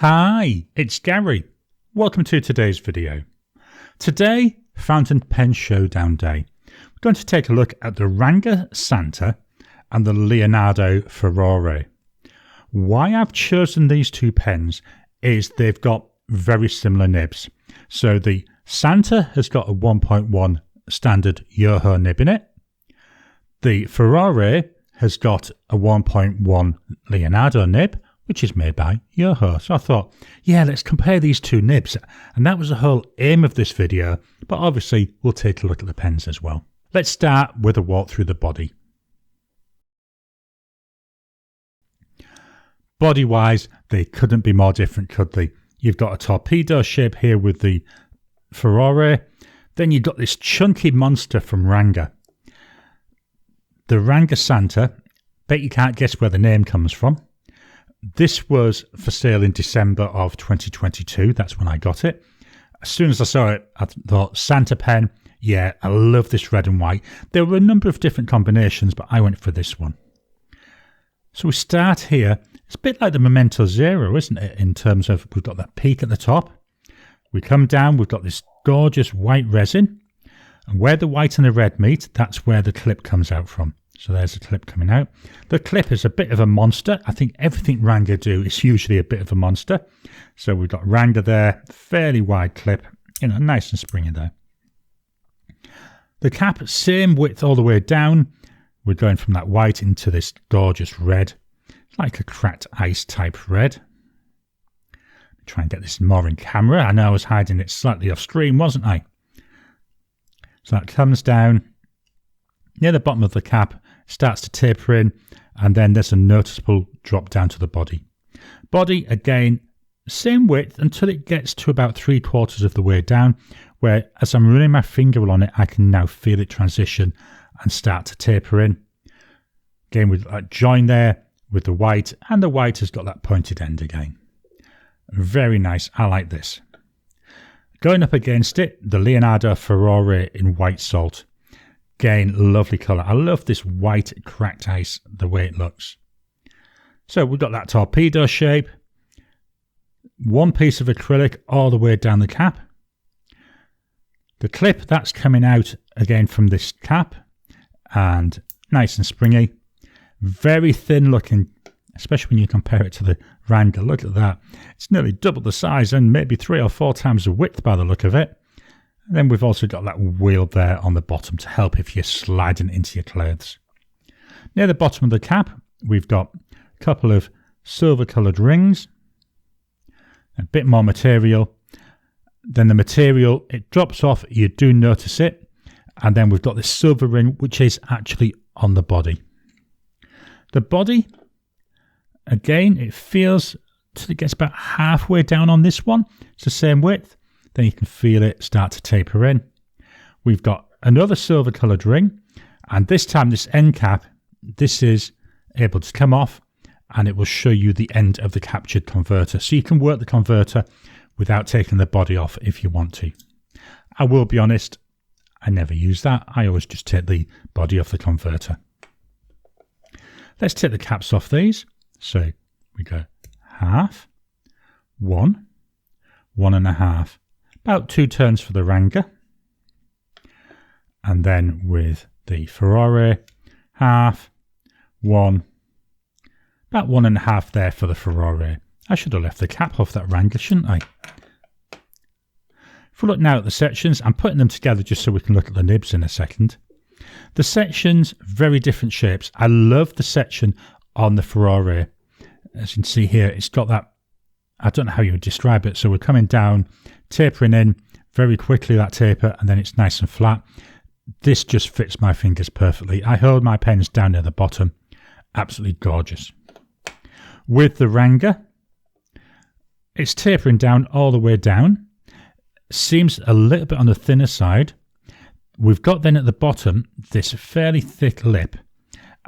Hi, it's Gary. Welcome to today's video. Today, Fountain Pen Showdown Day. We're going to take a look at the Ranga Santa and the Leonardo Furore. Why I've chosen these two pens is they've got very similar nibs. So the Santa has got a 1.1 standard Yoho nib in it. The Furore has got a 1.1 Leonardo nib, which is made by Yoho. So I thought, yeah, let's compare these two nibs. And that was the whole aim of this video, but obviously we'll take a look at the pens as well. Let's start with a walk through the body. Body-wise, they couldn't be more different, could they? You've got a torpedo shape here with the Furore. Then you've got this chunky monster from Ranga. The Ranga Santa, bet you can't guess where the name comes from. This was for sale in December of 2022. That's when I got it. As soon as I saw it, I thought, Santa pen, yeah, I love this red and white. There were a number of different combinations, but I went for this one. So we start here. It's a bit like the Memento Zero, isn't it? In terms of, we've got that peak at the top. We come down, we've got this gorgeous white resin. And where the white and the red meet, that's where the clip comes out from. So there's the clip coming out. The clip is a bit of a monster. I think everything Ranga do is usually a bit of a monster. So we've got Ranga there, fairly wide clip, nice and springy there. The cap, same width all the way down. We're going from that white into this gorgeous red. It's like a cracked ice type red. Try and get this more in camera. I know I was hiding it slightly off screen, wasn't I? So that comes down near the bottom of the cap, starts to taper in, and then there's a noticeable drop down to the body. Body, again, same width until it gets to about 3/4 of the way down, where as I'm running my finger on it, I can now feel it transition and start to taper in. Again, with that join there with the white, and the white has got that pointed end again. Very nice, I like this. Going up against it, the Leonardo Furore in white salt. Again, lovely colour. I love this white cracked ice, the way it looks. So we've got that torpedo shape. One piece of acrylic all the way down the cap. The clip, that's coming out again from this cap. And nice and springy. Very thin looking, especially when you compare it to the Ranga. Look at that. It's nearly double the size and maybe 3 or 4 times the width by the look of it. And then we've also got that wheel there on the bottom to help if you're sliding into your clothes. Near the bottom of the cap, we've got a couple of silver coloured rings. A bit more material. Then the material, it drops off. You do notice it. And then we've got this silver ring, which is actually on the body. The body, again, it feels till it gets about halfway down on this one. It's the same width. Then you can feel it start to taper in. We've got another silver coloured ring. And this time, this end cap, this is able to come off. And it will show you the end of the captured converter. So you can work the converter without taking the body off if you want to. I will be honest, I never use that. I always just take the body off the converter. Let's take the caps off these. So we go half, 1, 1.5. About 2 turns for the Ranga. And then with the Furore, half, 1, about 1.5 there for the Furore. I should have left the cap off that Ranga, shouldn't I? If we look now at the sections, I'm putting them together just so we can look at the nibs in a second. The sections, very different shapes. I love the section on the Furore. As you can see here, it's got that, I don't know how you would describe it. So we're coming down, tapering in very quickly, that taper, and then it's nice and flat. This just fits my fingers perfectly. I hold my pens down near the bottom. Absolutely gorgeous. With the Ranga, it's tapering down all the way down. Seems a little bit on the thinner side. We've got then at the bottom this fairly thick lip.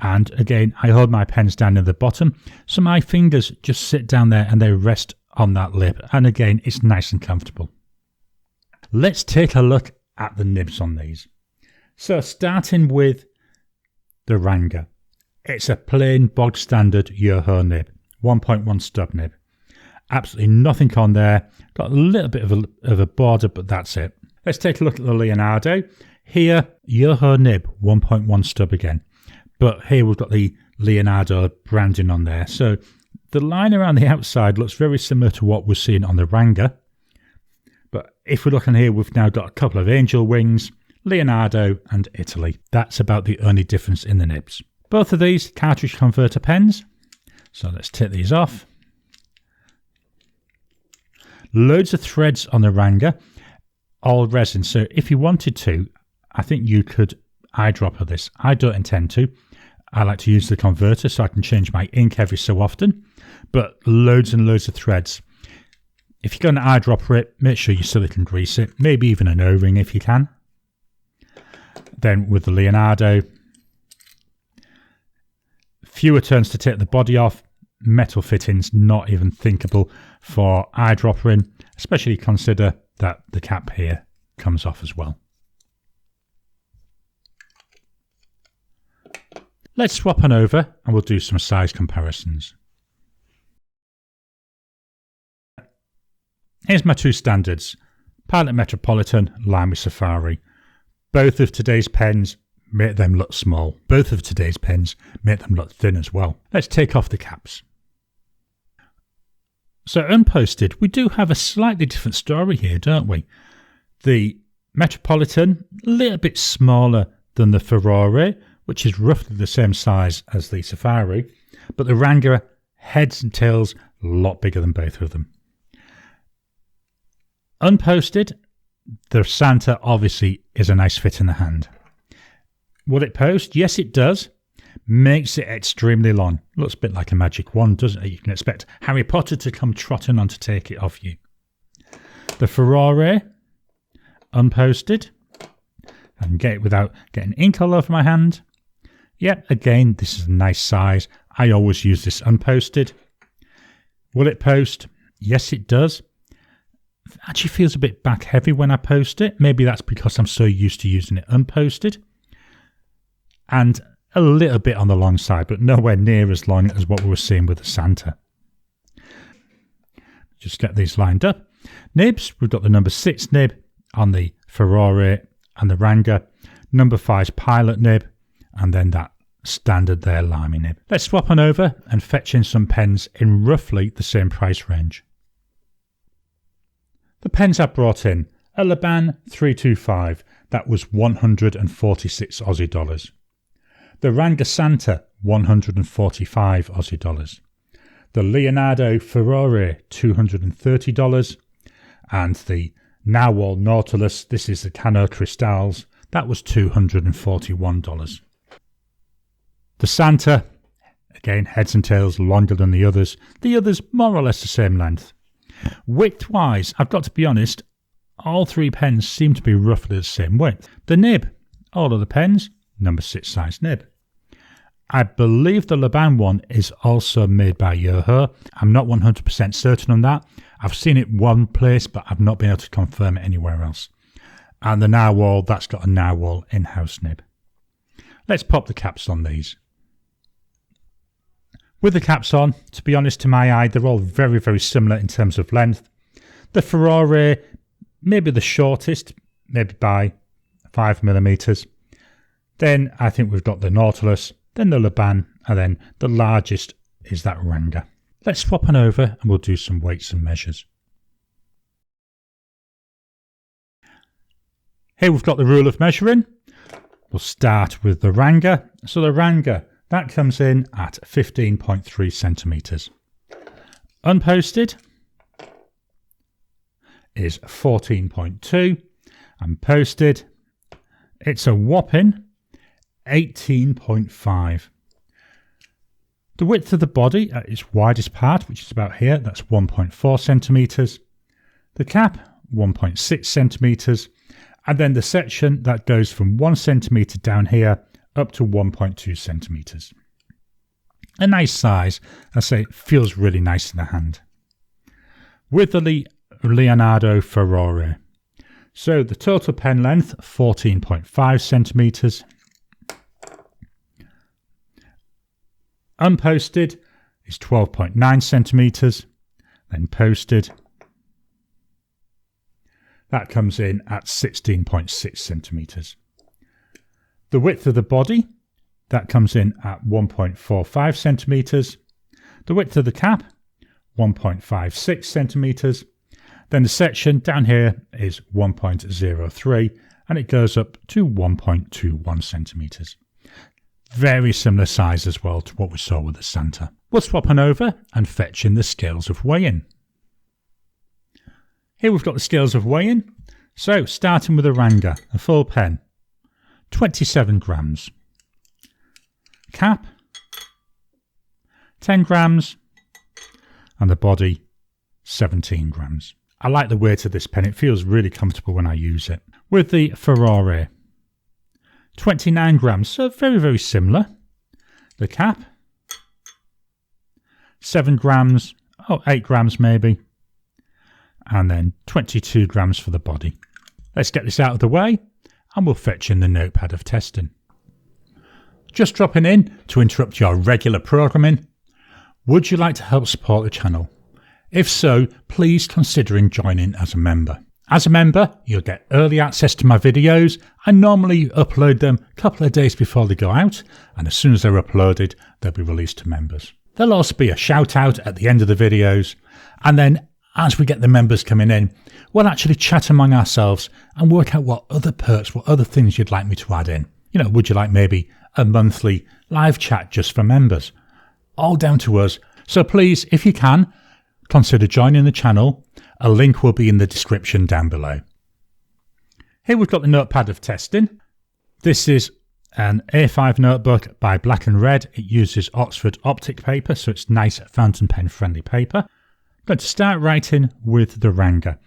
And again, I hold my pens down near the bottom. So my fingers just sit down there and they rest on that lip. And again, it's nice and comfortable. Let's take a look at the nibs on these. So starting with the Ranga. It's a plain bog standard Yoho nib. 1.1 stub nib. Absolutely nothing on there. Got a little bit of a border, but that's it. Let's take a look at the Leonardo. Here, Yoho Nib 1.1 stub again. But here we've got the Leonardo branding on there. So the line around the outside looks very similar to what we're seeing on the Ranga. But if we look on here, we've now got a couple of angel wings, Leonardo and Italy. That's about the only difference in the nibs. Both of these cartridge converter pens. So let's take these off. Loads of threads on the Ranga, all resin. So if you wanted to, I think you could eyedropper this. I don't intend to. I like to use the converter so I can change my ink every so often. But loads and loads of threads. If you're going to eyedropper it, make sure you silicone grease it. Maybe even an O-ring if you can. Then with the Leonardo, fewer turns to take the body off. Metal fittings not even thinkable for eyedroppering, especially consider that the cap here comes off as well. Let's swap on over and we'll do some size comparisons. Here's my two standards, Pilot Metropolitan, Lamy Safari. Both of today's pens make them look small. Both of today's pens make them look thin as well. Let's take off the caps. So unposted, we do have a slightly different story here, don't we? The Metropolitan, a little bit smaller than the Furore, which is roughly the same size as the Safari, but the Ranga, heads and tails, a lot bigger than both of them. Unposted, the Santa obviously is a nice fit in the hand. Will it post? Yes, it does. Makes it extremely long. Looks a bit like a magic wand, doesn't it? You can expect Harry Potter to come trotting on to take it off you. The Furore, unposted. I can get it without getting ink all over my hand. Yep, again, this is a nice size. I always use this unposted. Will it post? Yes, it does. It actually feels a bit back heavy when I post it. Maybe that's because I'm so used to using it unposted. And a little bit on the long side, but nowhere near as long as what we were seeing with the Santa. Just get these lined up. Nibs, we've got the number 6 nib on the Furore and the Ranga. Number 5 pilot nib, and then that standard there Lamy nib. Let's swap on over and fetch in some pens in roughly the same price range. The pens I brought in, a Laban 325, that was 146 Aussie dollars. The Ranga Santa, 145 Aussie dollars. The Leonardo Furore, $230. And the Narwhal Nautilus, this is the Cano Cristals, that was $241. The Santa, again, heads and tails longer than the others. The others, more or less the same length. Width-wise, I've got to be honest, all three pens seem to be roughly the same width. The nib, all of the pens, number 6 size nib. I believe the Laban one is also made by Yoho. I'm not 100% certain on that. I've seen it one place, but I've not been able to confirm it anywhere else. And the Narwhal, that's got a Narwhal in-house nib. Let's pop the caps on these. With the caps on, to be honest, to my eye, they're all very, very similar in terms of length. The Furore, maybe the shortest, maybe by 5mm. Then I think we've got the Nautilus, then the Laban, and then the largest is that Ranga. Let's swap on over and we'll do some weights and measures. Here we've got the rule of measuring. We'll start with the Ranga. So the Ranga, that comes in at 15.3 centimetres. Unposted is 14.2, and posted, it's a whopping 18.5. The width of the body at its widest part, which is about here, that's 1.4 centimetres. The cap, 1.6 centimetres. And then the section that goes from 1 centimetre down here up to 1.2 centimetres. A nice size. I say it feels really nice in the hand. With the Leonardo Furore. So the total pen length, 14.5 centimetres. Unposted is 12.9 centimetres. then posted. That comes in at 16.6 centimetres. The width of the body, that comes in at 1.45 centimetres. The width of the cap, 1.56 centimetres. Then the section down here is 1.03 and it goes up to 1.21 centimetres. Very similar size as well to what we saw with the Santa. We'll swap on over and fetch in the scales of weigh-in. Here we've got the scales of weigh-in. So starting with a Ranga, a full pen, 27 grams. Cap, 10 grams. And the body, 17 grams. I like the weight of this pen. It feels really comfortable when I use it. With the Furore, 29 grams, so very, very similar. The cap, 7 grams, 8 grams maybe. And then 22 grams for the body. Let's get this out of the way and we'll fetch in the notepad of testing. Just dropping in to interrupt your regular programming. Would you like to help support the channel? If so, please consider joining as a member. As a member, you'll get early access to my videos. I normally upload them a couple of days before they go out, and as soon as they're uploaded, they'll be released to members. There'll also be a shout out at the end of the videos, and then as we get the members coming in, we'll actually chat among ourselves and work out what other perks, what other things you'd like me to add in. You know, would you like maybe a monthly live chat just for members? All down to us. So please, if you can, consider joining the channel. A link will be in the description down below. Here we've got the notepad of testing. This is an A5 notebook by Black & Red. It uses Oxford optic paper, so it's nice fountain pen friendly paper. I'm going to start writing with the Ranga.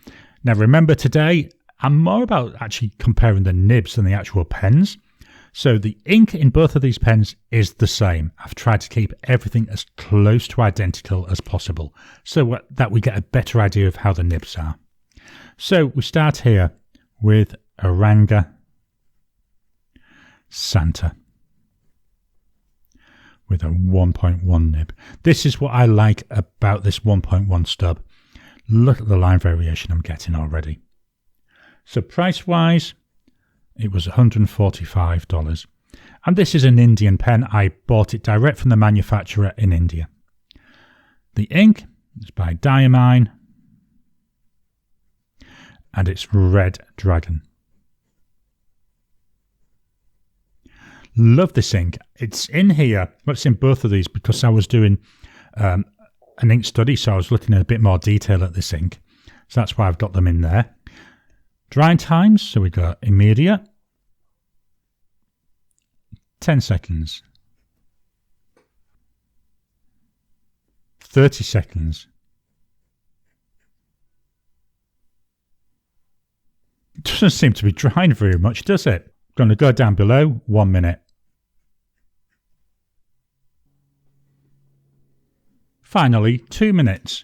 Now remember, today I'm more about actually comparing the nibs than the actual pens. So the ink in both of these pens is the same. I've tried to keep everything as close to identical as possible so that we get a better idea of how the nibs are. So we start here with a Ranga Santa with a 1.1 nib. This is what I like about this 1.1 stub. Look at the line variation I'm getting already. So price wise, it was $145. And this is an Indian pen. I bought it direct from the manufacturer in India. The ink is by Diamine. And it's Red Dragon. Love this ink. It's in here. Well, it's in both of these because I was doing an ink study. So I was looking at a bit more detail at this ink. So that's why I've got them in there. Drying times, so we got immediate, 10 seconds, 30 seconds, it doesn't seem to be drying very much, does it? Going to go down below, 1 minute. Finally, 2 minutes.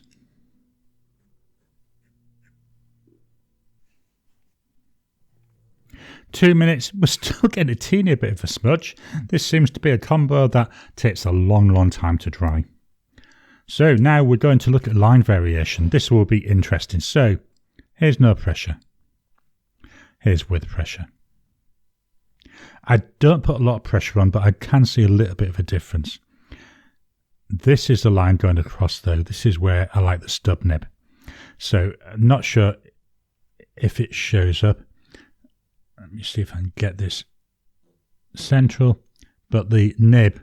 2 minutes, we're still getting a teeny bit of a smudge. This seems to be a combo that takes a long, long time to dry. So now we're going to look at line variation. This will be interesting. So here's no pressure. Here's with pressure. I don't put a lot of pressure on, but I can see a little bit of a difference. This is the line going across though. This is where I like the stub nib. So I'm not sure if it shows up. Let me see if I can get this central, but the nib,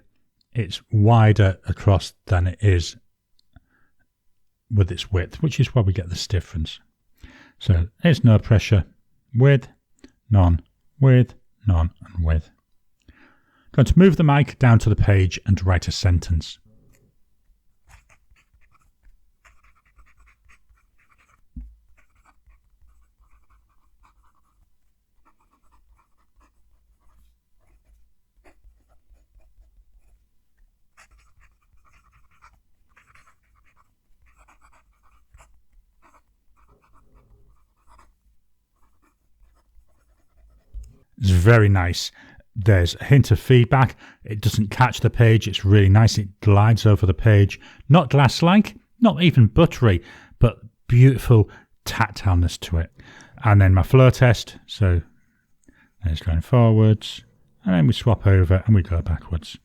it's wider across than it is with its width, which is why we get this difference. So it's no pressure, with, none, with, none, and with. Going to move the mic down to the page and write a sentence. It's very nice. There's a hint of feedback. It doesn't catch the page. It's really nice. It glides over the page. Not glass-like. not even buttery, but beautiful tactileness to it. And then my flow test, so it's going forwards, and then we swap over and we go backwards.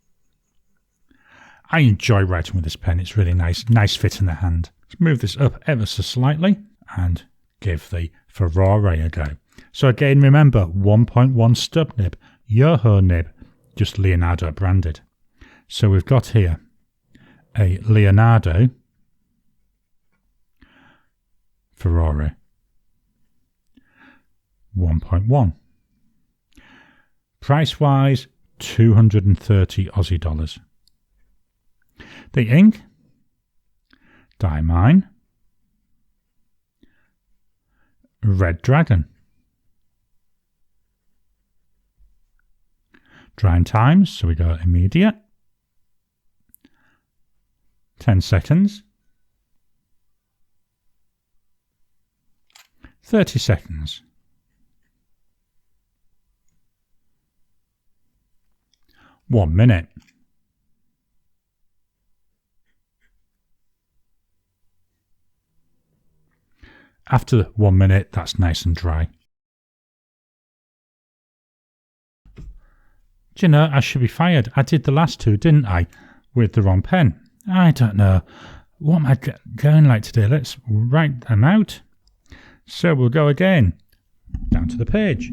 I enjoy writing with this pen, it's really nice fit in the hand. Let's move this up ever so slightly and give the Furore a go. So again, remember, 1.1 stub nib, Yoho nib, just Leonardo branded. So we've got here a Leonardo Furore 1.1. Price-wise, 230 Aussie dollars. The ink, Diamine, Red Dragon. Drying times, so we go immediate. 10 seconds. 30 seconds. One minute. After 1 minute, that's nice and dry. Do you know, I should be fired. I did the last two, didn't I? With the wrong pen. I don't know. What am I going like today? Let's write them out. So we'll go again. Down to the page.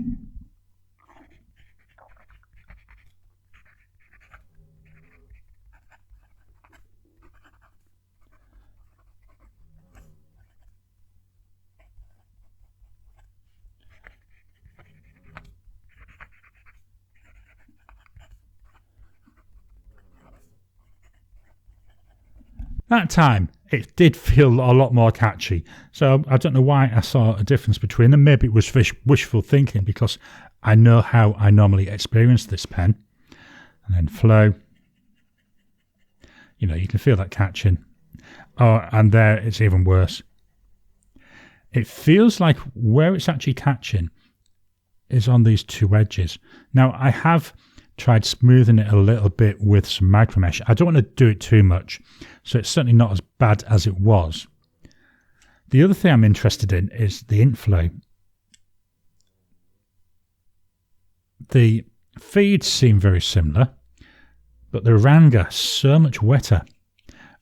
That time, it did feel a lot more catchy. So I don't know why I saw a difference between them. Maybe it was wishful thinking because I know how I normally experience this pen. And then flow. You know, you can feel that catching. Oh, and there it's even worse. It feels like where it's actually catching is on these two edges. Now, I have tried smoothing it a little bit with some micro mesh. I don't want to do it too much, so it's certainly not as bad as it was. The other thing I'm interested in is the ink flow. The feeds seem very similar, but the Ranga so much wetter.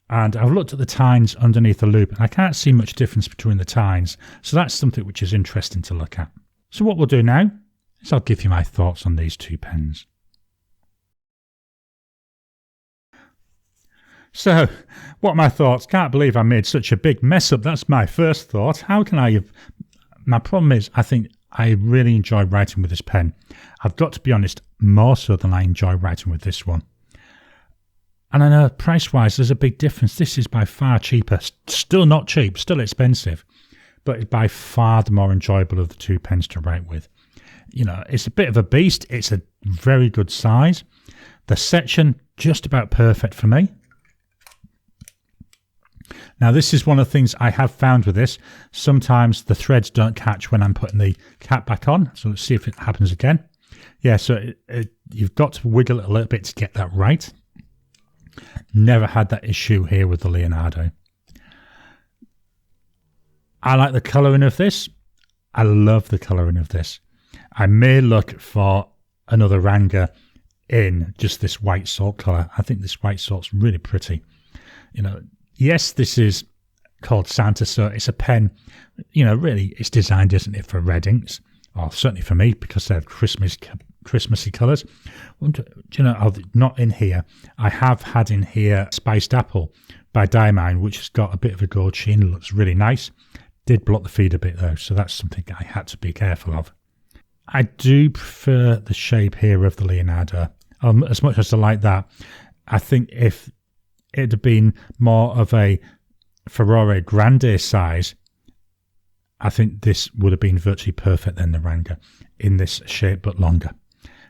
And I've looked at the tines underneath the loop and I can't see much difference between the tines, so that's something which is interesting to look at. So what we'll do now is I'll give you my thoughts on these two pens. So, what are my thoughts? Can't believe I made such a big mess up. That's my first thought. How can I have... My problem is, I think I really enjoy writing with this pen. I've got to be honest, more so than I enjoy writing with this one. And I know price-wise, there's a big difference. This is by far cheaper. Still not cheap, still expensive. But it's by far the more enjoyable of the two pens to write with. You know, it's a bit of a beast. It's a very good size. The section, just about perfect for me. Now, this is one of the things I have found with this. Sometimes the threads don't catch when I'm putting the cap back on. So let's see if it happens again. Yeah, so you've got to wiggle it a little bit to get that right. Never had that issue here with the Leonardo. I like the colouring of this. I love the colouring of this. I may look for another Ranga in just this white salt colour. I think this white salt's really pretty. You know, yes, this is called Santa, so it's a pen, you know, really it's designed, isn't it, for red inks, or certainly for me, because they're Christmassy colours. Do you know, not in here. I have had in here Spiced Apple by Diamine, which has got a bit of a gold sheen, it looks really nice. Did block the feed a bit though, so that's something I had to be careful of. I do prefer the shape here of the Leonardo. As much as I like that, I think if it had been more of a Furore Grande size, I think this would have been virtually perfect then, the Ranga, in this shape but longer.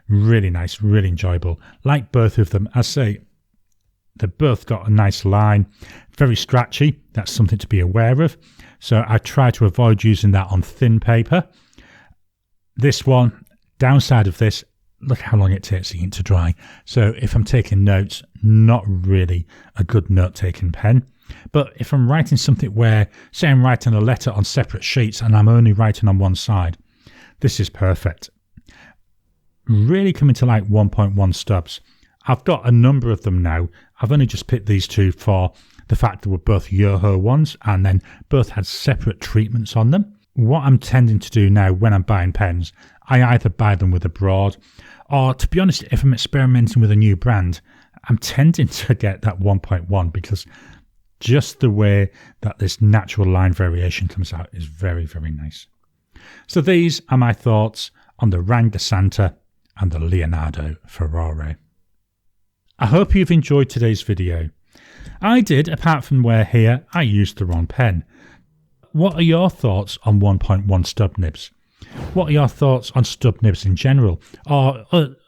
Really nice, really enjoyable. Like both of them, I say, they've both got a nice line, very scratchy, that's something to be aware of. So I try to avoid using that on thin paper. This one, downside of this, look how long it takes the ink to dry. So if I'm taking notes, not really a good note-taking pen. But if I'm writing something where, say I'm writing a letter on separate sheets and I'm only writing on one side, this is perfect. Really coming to like 1.1 stubs. I've got a number of them now. I've only just picked these two for the fact they were both Yoho ones and then both had separate treatments on them. What I'm tending to do now when I'm buying pens, I either buy them with a broad, or to be honest, if I'm experimenting with a new brand, I'm tending to get that 1.1 because just the way that this natural line variation comes out is very, very nice. So these are my thoughts on the Ranga Santa and the Leonardo Furore. I hope you've enjoyed today's video. I did, apart from where here I used the wrong pen. What are your thoughts on 1.1 stub nibs? What are your thoughts on stub nibs in general, or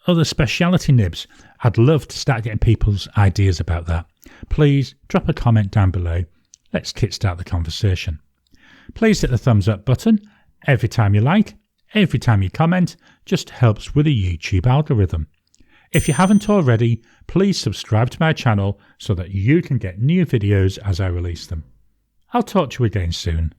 other speciality nibs? I'd love to start getting people's ideas about that. Please drop a comment down below. Let's kickstart the conversation. Please hit the thumbs up button. Every time you like, every time you comment, just helps with the YouTube algorithm. If you haven't already, please subscribe to my channel so that you can get new videos as I release them. I'll talk to you again soon.